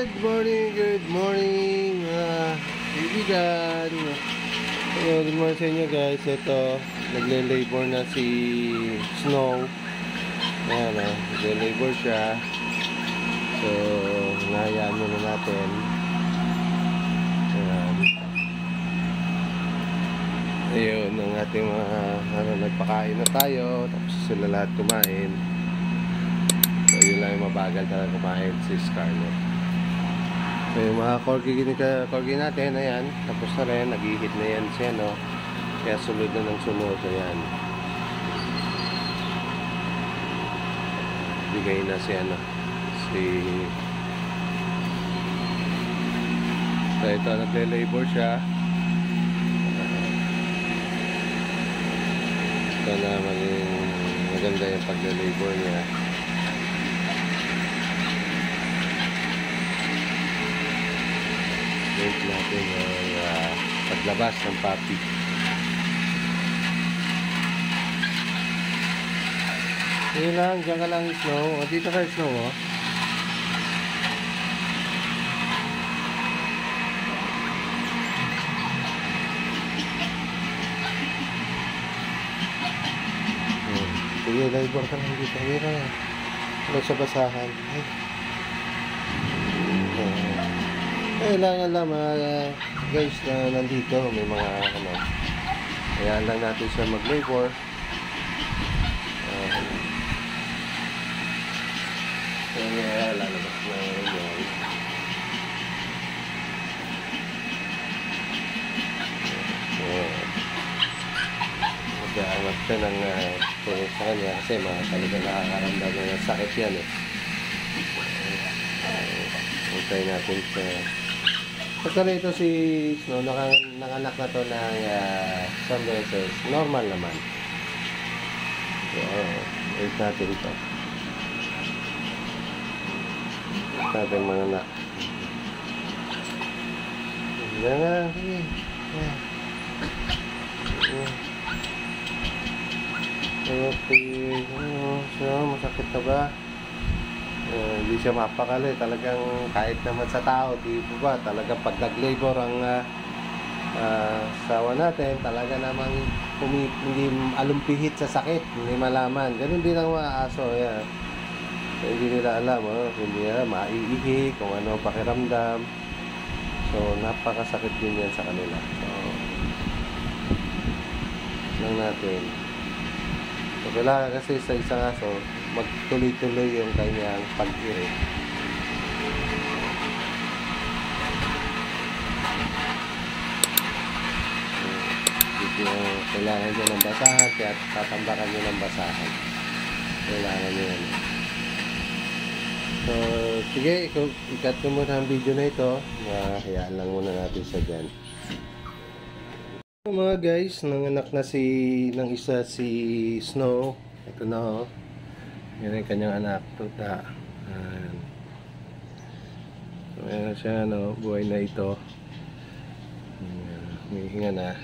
Good morning kaibigan. Good morning sa inyo guys. Ito, nagle-labor na si Snow. Ayan nagle-labor siya. So, nahayaan muna natin. Ayan. Ayun, ang ating mga nagpakain na tayo. Tapos sila lahat kumain. So, yun lang yung mabagal talaga kumain si Scarlett. So, yung mga corgi natin, ayan, tapos na rin, nag-hit na yan siya, no? Kaya sunod na ng sunod, ayan. Bigay na siya, no? So, ito, nagle-labor siya. Ito naman yung maganda yung pagle-labor niya. Wait natin ang paglabas ng puppy. Sige lang, dyan ka lang Snow. O, dito ka Snow, o. Sige, labor ka lang dito. Hindi ka lang. Wala sa basahan. Kailangan lang mga guys na nandito, may mga kaya lang natin siya mag-labor. Kaya lalabas na yan. Mag-aangat siya ng tulong sa kanya kasi talaga nakakaramdam ng sakit yan Hintay natin sa pagka ito si Snow, nanganak na to ng some beses, normal naman. So, wait natin ito. Wait natin mga anak. Diyan nga, sige. Okay, so, masakit na ba? Hindi siya mapakali, talagang kahit naman sa tao, di ba, talagang pag nag-labor ang sawa natin, talaga namang hindi alumpihit sa sakit, hindi malaman. Ganun din ang mga aso, yan. So, hindi nila alam, hindi nila maiihi, kung ano pakiramdam. So, napakasakit din yan sa kanila. So, lang natin. So, kailangan kasi sa isang aso, magtuloy-tuloy yung kanyang pag-irit. Kailangan nyo ng basahan, kaya tatambakan nyo ng basahan. Kailangan nyo yan. So, sige, ikat ko muna ang video na ito. Hayaan lang muna natin sa dyan. Mga guys, nanganak na ng isa si Snow. Ito na yan yung kanyang anak, tuta. So, ayan siya, buhay na ito. May hinga na.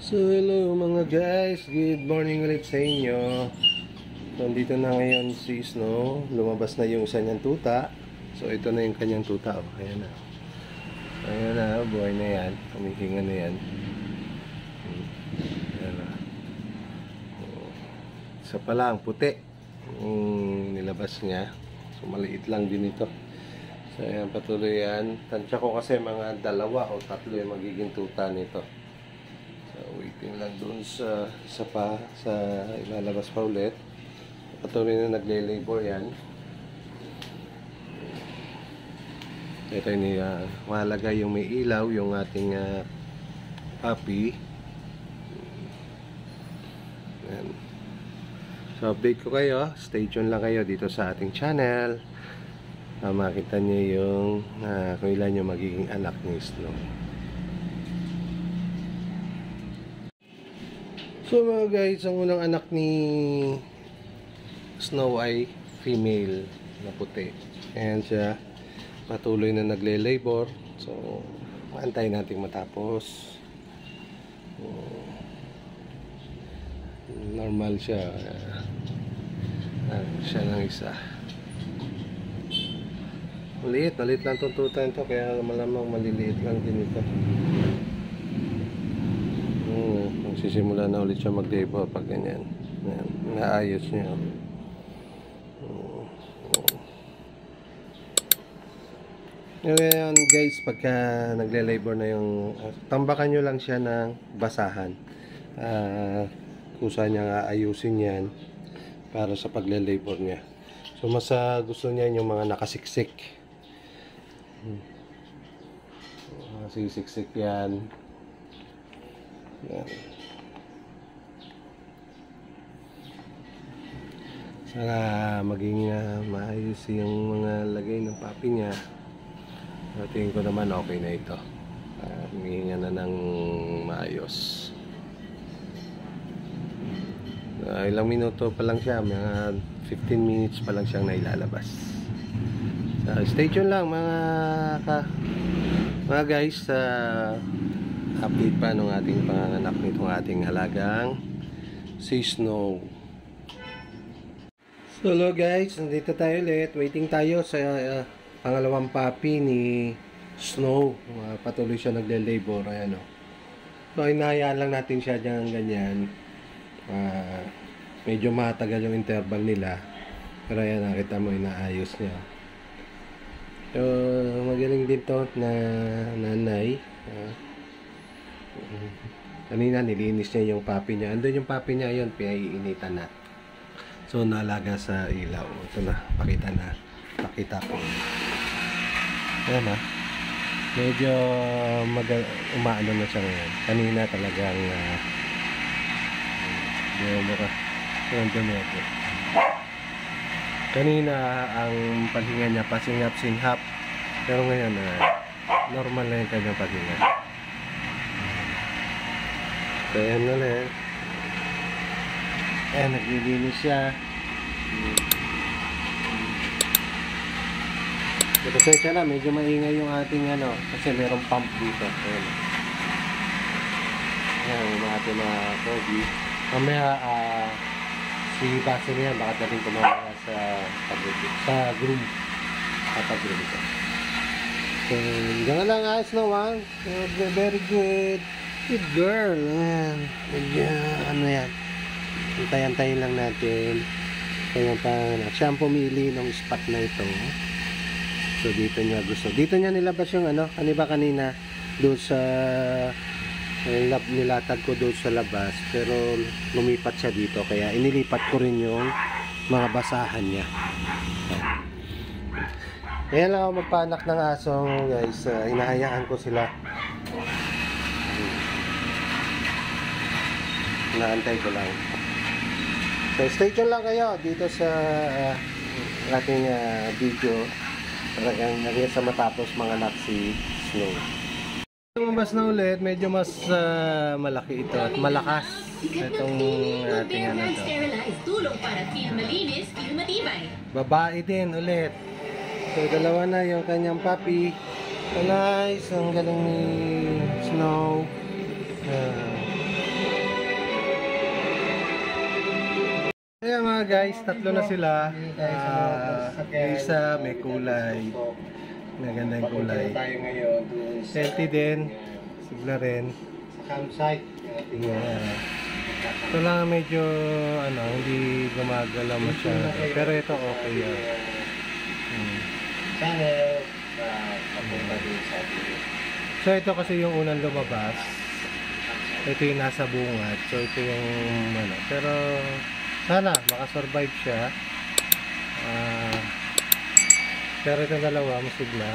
So, hello mga guys. Good morning ulit sa inyo. So, nandito na ngayon si Snow. Lumabas na yung isa niyang tuta. So, ito na yung kanyang tuta. Oh, ayan na. Ayan na, buhay na yan. Humihinga na yan. Ayan na. Isa pa lang, puti. Nilabas niya. So, maliit lang din ito. So, ayan, patuloy yan. Tansya ko kasi mga 2 o 3 yung magiging tuta nito. So, waiting lang dun sa ilalabas pa ulit. Patuloy na nagle-labor yan. Ito yung mahalaga yung may ilaw, yung ating puppy. Ayan. So, update ko kayo. Stay tuned lang kayo dito sa ating channel. Makita nyo yung kung ilan yung magiging anak ni Snow. So mga guys, ang unang anak ni Snow ay female na puti. Ayan siya. Patuloy na nagle-labor. So, maantay natin matapos. normal siya. Siya lang isa. Maliit lang itong tuta ito, kaya malamang maliliit lang din ito. Magsisimula na ulit siya mag-labor pag ganyan. Naayos niya. Ngayon guys, pagka nagle-labor na yung tambakan nyo lang siya ng basahan. Kusa niya ayusin yan para sa pagle-labor niya. So mas gusto niya yung mga nakasiksik. Sisiksik yan. Yan. Sana maging maayos yung mga lagay ng papi niya. Tingin ko naman okay na ito. Huminga na ng maayos. Ilang minuto pa lang siya, mga 15 minutes pa lang siyang nailalabas. Stay tuned lang mga guys, update pa ng ating panganak nitong ating halagang si Snow. So hello guys, nandito tayo ulit. Waiting tayo sa pangalawang puppy ni Snow. Patuloy siya nagle-labor. Ayan, o. So hinahayaan lang natin siya dyan ganyan. Medyo matagal yung interval nila. Pero ayan, nakita mo, inaayos niya. So magaling din to na nanay. Kanina nilinis niya yung puppy niya. Andun yung puppy niya, yun, pinaiinitan na. So naalaga sa ilaw. Ito na, pakita ko. Ayan ha. Medyo umaano na siya ngayon. Kanina talagang kanina ang paghinga niya pasingap-singhap. Pero ngayon normal na yung kanyang paghinga. So ayan na lang. Ayan, naglilinis siya. Pasensya na, medyo maingay yung ating kasi merong pump dito. Ayan. Ayan, yung ating mga Kobe. Mamaya, si Basil yan, baka daling kumamaya sa groom. Kapag-groom ito. So, ganyan lang guys, no, one. Very good. Good girl. Ayan. Ano yan. Antayin lang natin. Kaya siya ang pumili ng spot na ito. So dito niya gusto. Dito niya nilabas yung ano ba kanina doon sa nilatag ko doon sa labas. Pero lumipat siya dito. Kaya inilipat ko rin yung mga basahan niya. Kaya lang ako magpanak ng aso guys. Hinahayaan ko sila. Naantay ko lang. So stay tuned lang kayo dito sa ating video. Talagang hanggang sa matapos mga anak si Snow. Lumabas na ulit, medyo mas malaki ito at malakas itong ating ito. Babae din ulit. So dalawa na yung kanyang puppy. So nice, ang galing ni Snow. Kaya mga guys, tatlo na sila. Isa may kulay. Maganda yung kulay. Healthy din. Sigla rin. Campsite. Ito lang medyo hindi gumagalaw masyado. Pero ito okay yan. So ito kasi yung unang lumabas. Ito yung nasa bungad. So ito yung pero sana makasurvive siya. Pero itong dalawa masigla.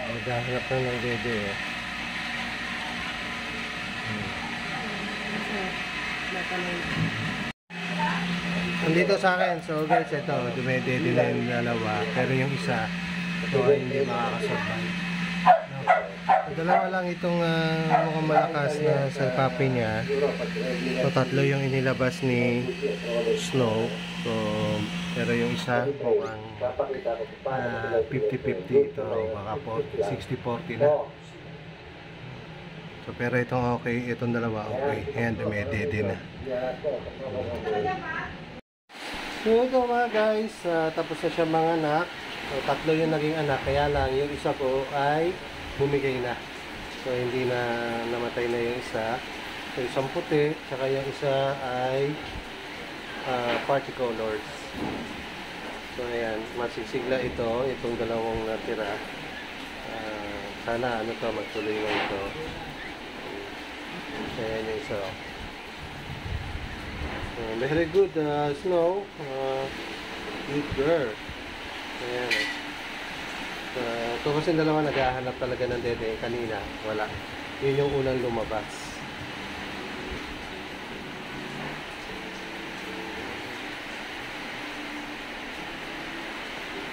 Naghahanap na ng bebe Andito sa akin. So guys, ito dumedede na yung dalawa. Pero yung isa ito ay hindi makakasurvive. Dalawa lang itong mukhang malakas na salpapi niya. So, tatlo yung inilabas ni Snow. So, pero yung isa mukhang 50-50 ito. Baka po 60-40 na. So, pero itong okay, itong dalawa okay. Ayan, dumedede na. So, ito mga guys, tapos na siya mga anak. So, tatlo yung naging anak, kaya lang yung isa po ay bumigay na. So, hindi na namatay na yung isa. So, isang puti, saka yung isa ay party colors. So, ayan, masisigla ito, itong dalawang natira. Sana, ano to, magtuloy na ito. So, ayan yung isa. Very good, Snow. Good girl. Ayan. Ito kasi dalawa naghahanap talaga ng dede. Kanina, wala. Yun yung unang lumabas.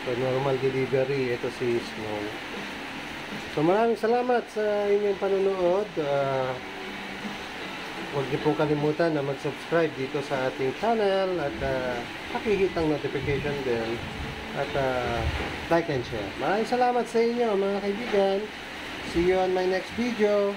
So, normal delivery. Ito si Snow. So, maraming salamat sa inyong panonood. Huwag niyo pong kalimutan na mag-subscribe dito sa ating channel at pakihit ang notification bell at like and share. Maraming salamat sa inyo mga kaibigan. See you on my next video.